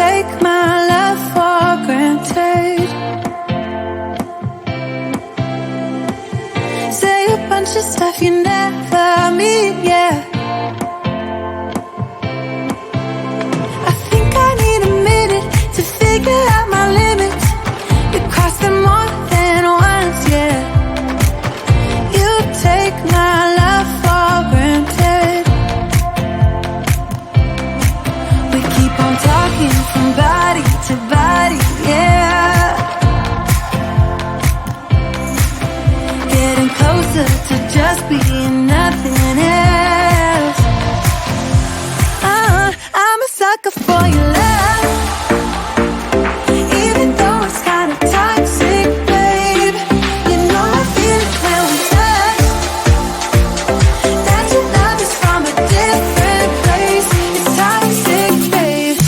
take my love for granted. Say a bunch of stuff you never mean, yeah. I think I need a minute to figure out my limits. You cross them more than once, yeah. You take my love for granted. We keep on talking from body to body, yeah. Getting closer to just being nothing else. I'm a sucker for your love, even though it's kinda toxic, babe. You know I feel it when we touch, that your love is from a different place. It's toxic, babe.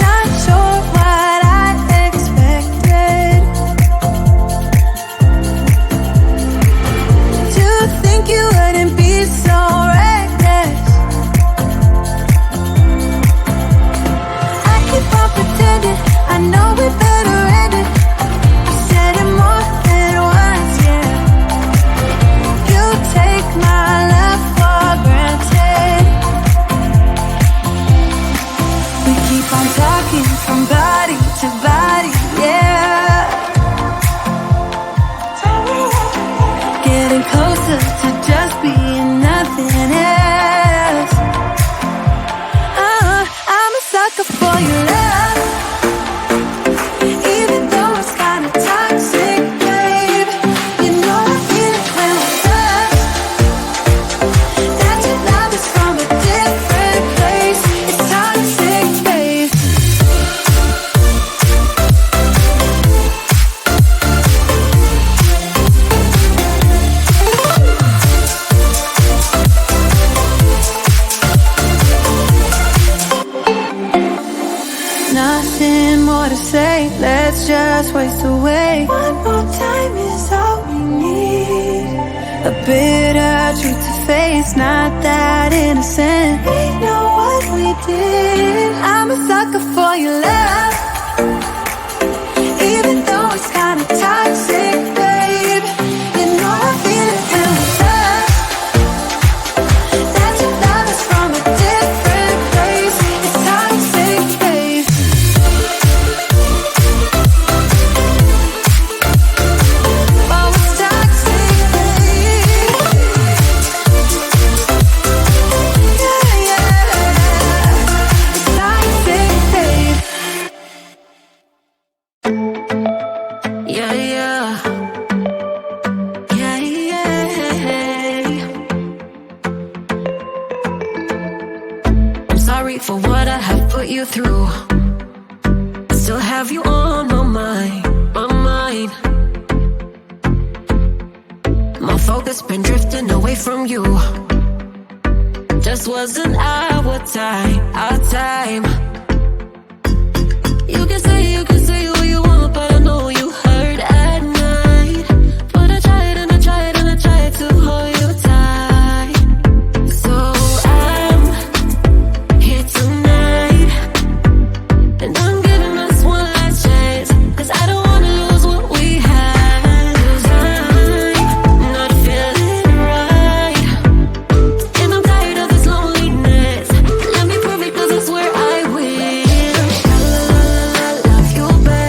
Not sure what I expected. To think you wouldn't be so reckless. I keep on pretending I know we better end it. I said it more than once, yeah. You take my love for granted. We keep on talking from body to body, yeah. Getting closer to just being nothing else. I'm a sucker for your love, even though it's kinda toxic, babe. You know I feel it when we touch, that your love is from a different place. It's toxic, babe. Nothing more to say, let's just waste away. One more time is all we need. A bitter truth to face, not that innocent. We know what we did. I'm a sucker for your love, even though it's kinda toxic, babe. You know I feel it when we touch, that your love is from a different place. It's toxic, babe. Oh, it's toxic, babe. Yeah, yeah. It's toxic, babe. Yeah, yeah. Yeah, yeah. I'm sorry for what I have put you through. I still have you on my mind, my mind. My focus been drifting away from you. Just wasn't our time, our time. You can say what you want, but I know you hurt at night. But I tried and I tried and I tried to hold you tight. So I'm here tonight, and I'm giving us one last chance, 'cause I don't wanna lose what we had. 'Cause I'm not feeling right, and I'm tired of this loneliness. Let me prove it, 'cause I swear I will. Love you, babe.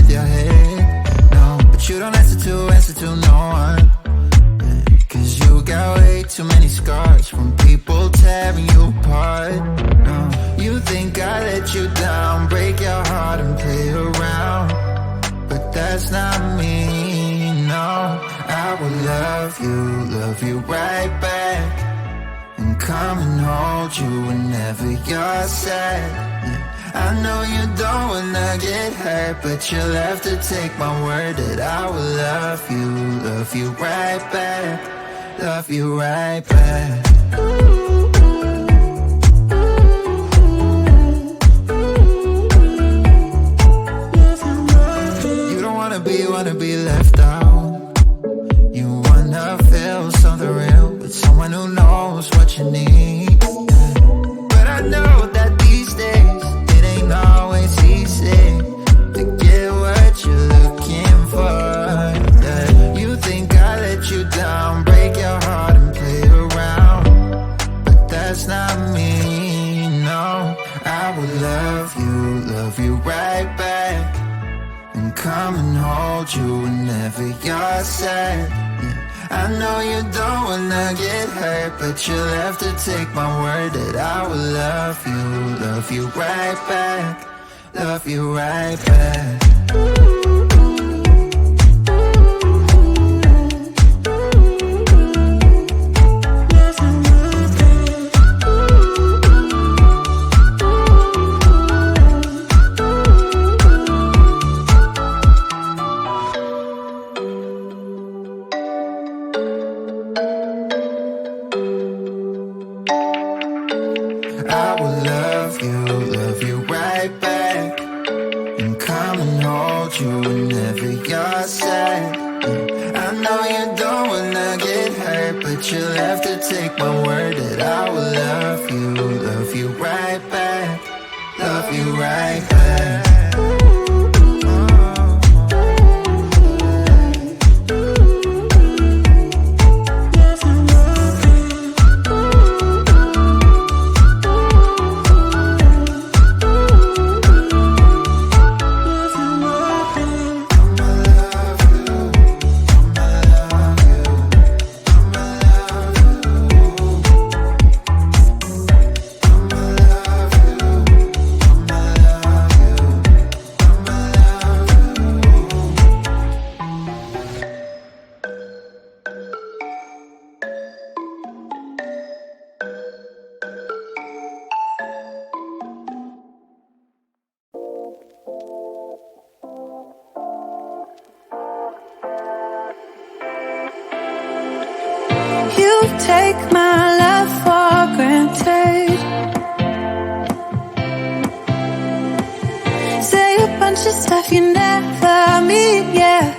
with your head. No, but you don't answer to no one. Cause you got way too many scars from people tearing you apart. No, you think I let you down, break your heart and play around, but that's not me, no. I will love you right back, and come and hold you whenever you're sad. Yeah, I know you don't wanna get hurt, but you'll have to take my word that I will love you right back, love you right back. You don't wanna be left out. You wanna feel something real with someone who knows what you need. But I know that these days it ain't always easy to get what you're looking for. Yeah. You think I let you down, break your heart and play around, but that's not me, no. I will love you right back, and come and hold you whenever you're sad. Yeah. I know you don't wanna get hurt, but you'll have to take my word that I will love you right back, love you right back. I will love you right back, and come and hold you whenever you're sad. Yeah. I know you don't wanna get hurt, but you'll have to take my word that I will love you right back, love you right back. You take my love for granted, say a bunch of stuff you never mean, yeah.